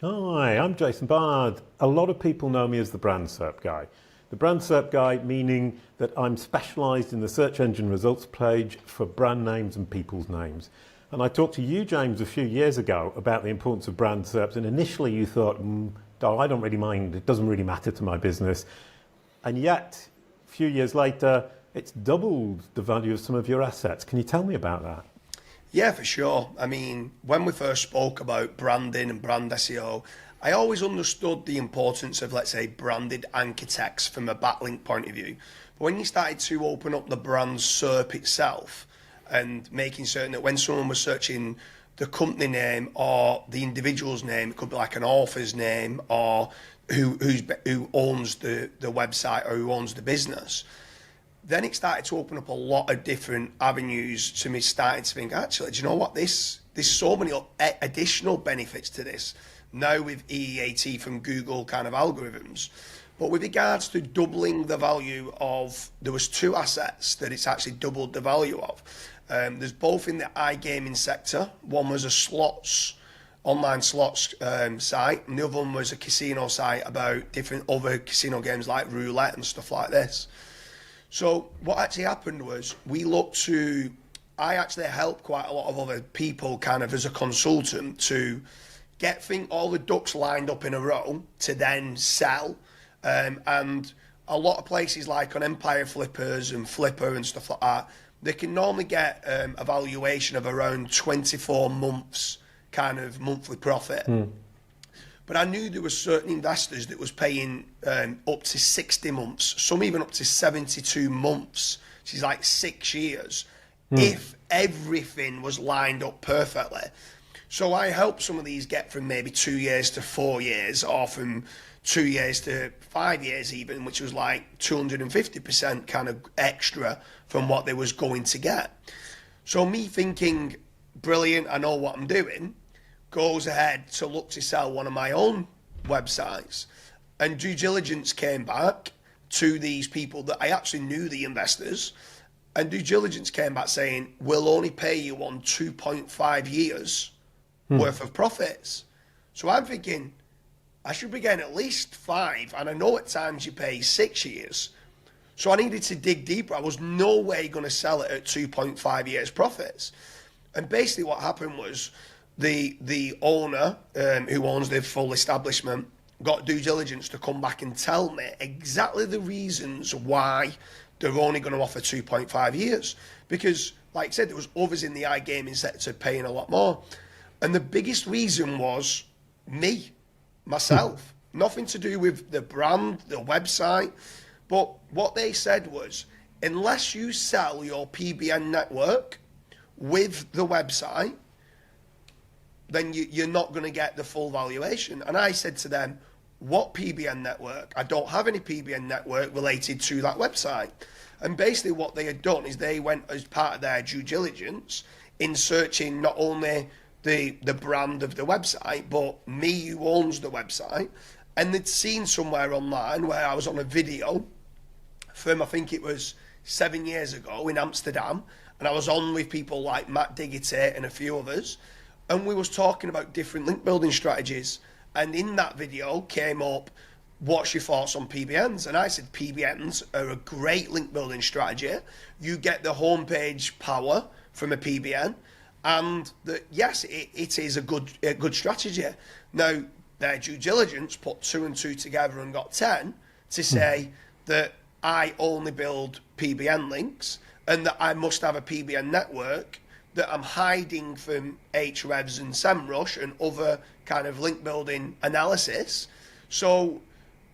Hi, I'm Jason Barnard. A lot of people know me as the brand SERP guy. The brand SERP guy meaning that I'm specialised in the search engine results page for brand names and people's names. And I talked to you, James, a few years ago about the importance of brand SERPs, and initially you thought, I don't really mind, it doesn't really matter to my business. And yet, a few years later, it's doubled the value of some of your assets. Can you tell me about that? Yeah, for sure. I mean, when we first spoke about branding and brand SEO, I always understood the importance of, let's say, branded anchor text from a backlink point of view. But when you started to open up the brand SERP itself and making certain that when someone was searching the company name or the individual's name, it could be like an author's name or who owns the website or who owns the business, then it started to open up a lot of different avenues to me starting to think, actually, do you know what, there's so many additional benefits to this now with EEAT from Google kind of algorithms. But with regards to doubling the value of, there was two assets that it's actually doubled the value of. There's both in the iGaming sector. One was a online slots site, and the other one was a casino site about different other casino games like roulette and stuff like this. So what actually happened was I actually helped quite a lot of other people kind of as a consultant to get all the ducks lined up in a row to then sell. And a lot of places like on Empire Flippers and Flipper and stuff like that, they can normally get a valuation of around 24 months kind of monthly profit. But I knew there were certain investors that was paying up to 60 months, some even up to 72 months, which is like 6 years, if everything was lined up perfectly. So I helped some of these get from maybe 2 years to 4 years, or from 2 years to 5 years even, which was like 250% kind of extra from what they was going to get. So me thinking, brilliant, I know what I'm doing, goes ahead to look to sell one of my own websites, and due diligence came back to these people that I actually knew, the investors, and due diligence came back saying, we'll only pay you on 2.5 years worth of profits. So I'm thinking, I should be getting at least 5, and I know at times you pay 6 years. So I needed to dig deeper. I was no way going to sell it at 2.5 years profits. And basically what happened was, the owner who owns the full establishment got due diligence to come back and tell me exactly the reasons why they're only going to offer 2.5 years. Because, like I said, there was others in the iGaming sector paying a lot more. And the biggest reason was myself. Nothing to do with the brand, the website. But what they said was, unless you sell your PBN network with the website, then you're not going to get the full valuation. And I said to them, what PBN network? I don't have any PBN network related to that website. And basically what they had done is they went as part of their due diligence in searching not only the brand of the website, but me who owns the website. And they'd seen somewhere online where I was on a video from, I think it was 7 years ago in Amsterdam. And I was on with people like Matt Diggity and a few others. And we was talking about different link building strategies. And in that video came up, what's your thoughts on PBNs? And I said, PBNs are a great link building strategy. You get the homepage power from a PBN. And yes, it is a good strategy. Now, their due diligence put 2 and 2 together and got 10 to say that I only build PBN links and that I must have a PBN network that I'm hiding from Ahrefs and SEMrush and other kind of link building analysis. So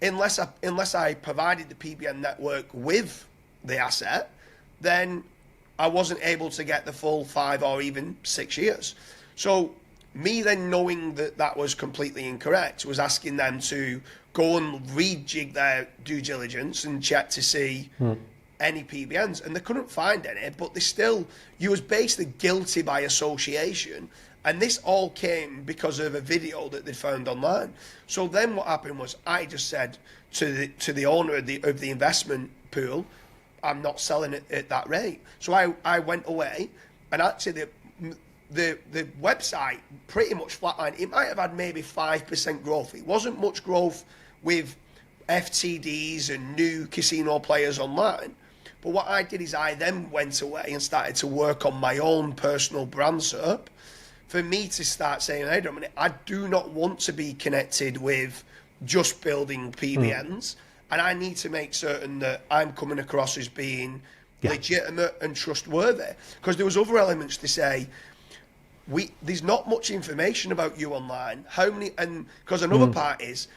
unless I provided the PBN network with the asset, then I wasn't able to get the full 5 or even 6 years. So me then knowing that that was completely incorrect was asking them to go and rejig their due diligence and check to see any PBNs, and they couldn't find any, but you was basically guilty by association, and this all came because of a video that they found online. So then what happened was I just said to the owner of the investment pool, I'm not selling it at that rate. So I went away, and actually the website pretty much flatlined. It might have had maybe 5% growth. It wasn't much growth with FTDs and new casino players online. But what I did is I then went away and started to work on my own personal brand SERP for me to start saying, hey, Dominic, I do not want to be connected with just building PBNs. And I need to make certain that I'm coming across as being legitimate and trustworthy. Because there was other elements to say, there's not much information about you online. How many? And because another part is,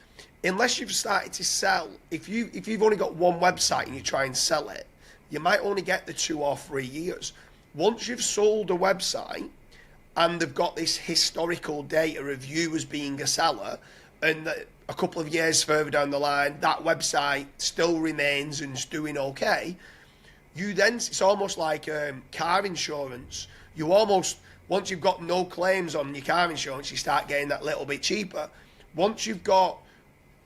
unless you've started to sell, if you've only got one website and you try and sell it, you might only get the 2 or 3 years. Once you've sold a website and they've got this historical data of you as being a seller, and a couple of years further down the line, that website still remains and is doing okay, it's almost like car insurance. You almost, once you've got no claims on your car insurance, you start getting that little bit cheaper. Once you've got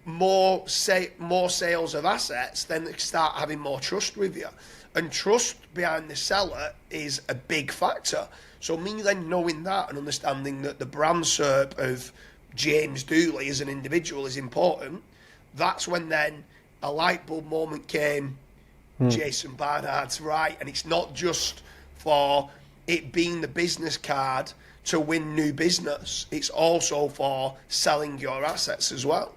more sales of assets, then they start having more trust with you. And trust behind the seller is a big factor. So me then knowing that and understanding that the brand SERP of James Dooley as an individual is important, that's when then a light bulb moment came. Jason Barnard's right, and it's not just for it being the business card to win new business, it's also for selling your assets as well.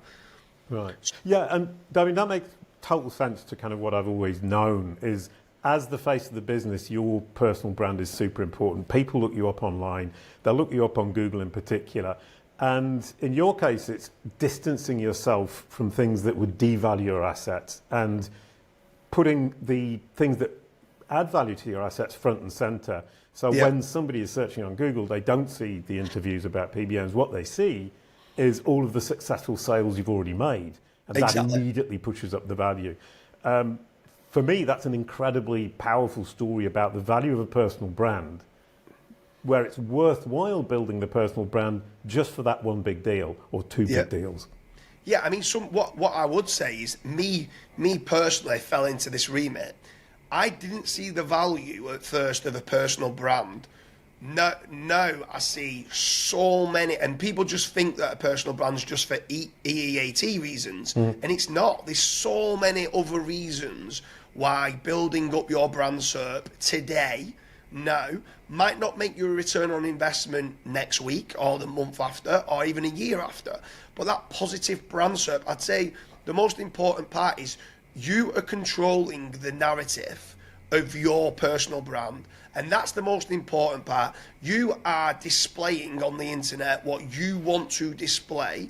Right. Yeah, and I mean, that makes total sense to kind of what I've always known is, as the face of the business, your personal brand is super important. People look you up online. They'll look you up on Google in particular. And in your case, it's distancing yourself from things that would devalue your assets and putting the things that add value to your assets front and center. So when somebody is searching on Google, they don't see the interviews about PBNs. What they see is all of the successful sales you've already made. And that immediately pushes up the value. For me, that's an incredibly powerful story about the value of a personal brand, where it's worthwhile building the personal brand just for that one big deal or two big deals. Yeah, I mean, what I would say is me personally fell into this remit. I didn't see the value at first of a personal brand. Now I see so many, and people just think that a personal brand's just for EEAT reasons, and it's not. There's so many other reasons why building up your brand SERP today now might not make you a return on investment next week or the month after or even a year after. But that positive brand SERP, I'd say the most important part is you are controlling the narrative of your personal brand. And that's the most important part. You are displaying on the internet what you want to display.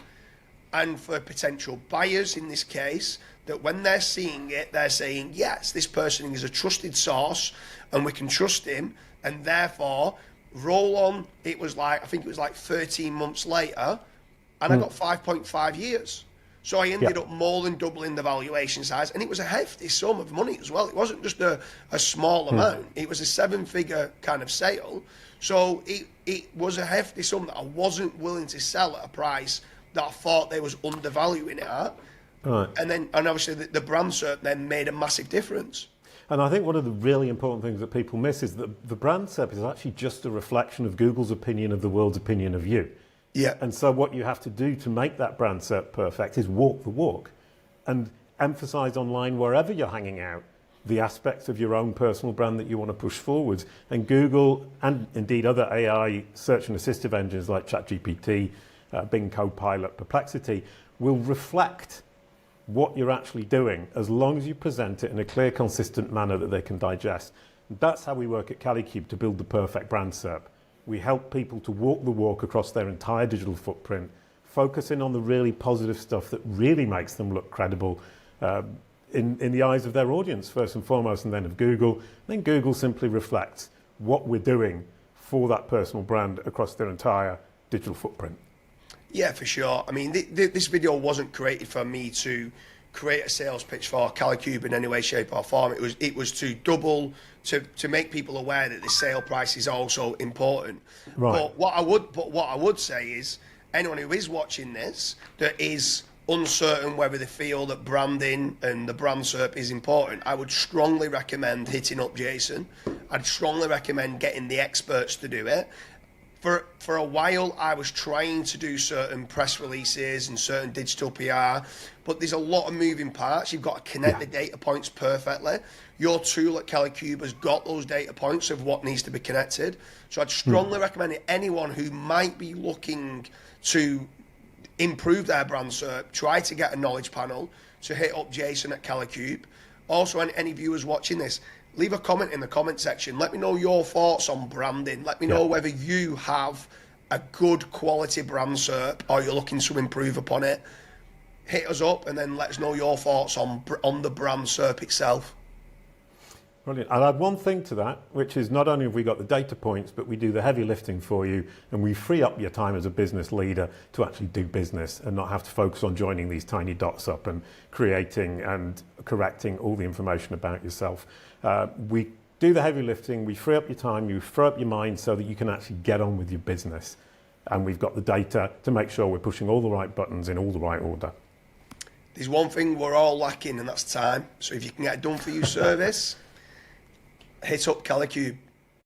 And for potential buyers in this case, that when they're seeing it, they're saying, yes, this person is a trusted source and we can trust him. And therefore, roll on, I think it was like 13 months later, and I got 5.5 years. So I ended up more than doubling the valuation size, and it was a hefty sum of money as well. It wasn't just a small amount. It was a 7-figure kind of sale. So it was a hefty sum that I wasn't willing to sell at a price that I thought they was undervaluing it at. Right. And obviously the brand SERP then made a massive difference. And I think one of the really important things that people miss is that the brand SERP is actually just a reflection of Google's opinion of the world's opinion of you. Yeah. And so what you have to do to make that brand SERP perfect is walk the walk and emphasize online wherever you're hanging out the aspects of your own personal brand that you want to push forwards. And Google, and indeed other AI search and assistive engines like ChatGPT, Bing Copilot, Perplexity, will reflect what you're actually doing as long as you present it in a clear, consistent manner that they can digest. And that's how we work at Kalicube to build the perfect brand SERP. We help people to walk the walk across their entire digital footprint, focusing on the really positive stuff that really makes them look credible in the eyes of their audience, first and foremost, and then of Google. Then Google simply reflects what we're doing for that personal brand across their entire digital footprint. Yeah, for sure. I mean, this video wasn't created for me to create a sales pitch for Kalicube in any way, shape or form. It was to to make people aware that the sale price is also important. Right. But what I would say is anyone who is watching this that is uncertain whether they feel that branding and the brand SERP is important, I would strongly recommend hitting up Jason. I'd strongly recommend getting the experts to do it. For a while, I was trying to do certain press releases and certain digital PR, but there's a lot of moving parts. You've got to connect the data points perfectly. Your tool at Kalicube has got those data points of what needs to be connected. So I'd strongly recommend it. Anyone who might be looking to improve their brand SERP, try to get a knowledge panel, to hit up Jason at Kalicube. Also, any viewers watching this, leave a comment in the comment section. Let me know your thoughts on branding. Let me know whether you have a good quality brand SERP or you're looking to improve upon it. Hit us up and then let us know your thoughts on the brand SERP itself. Brilliant. I'll add one thing to that, which is not only have we got the data points, but we do the heavy lifting for you, and we free up your time as a business leader to actually do business and not have to focus on joining these tiny dots up and creating and correcting all the information about yourself. We do the heavy lifting, we free up your time, you free up your mind so that you can actually get on with your business. And we've got the data to make sure we're pushing all the right buttons in all the right order. There's one thing we're all lacking, and that's time. So if you can get a done-for-you service, hit up Kalicube.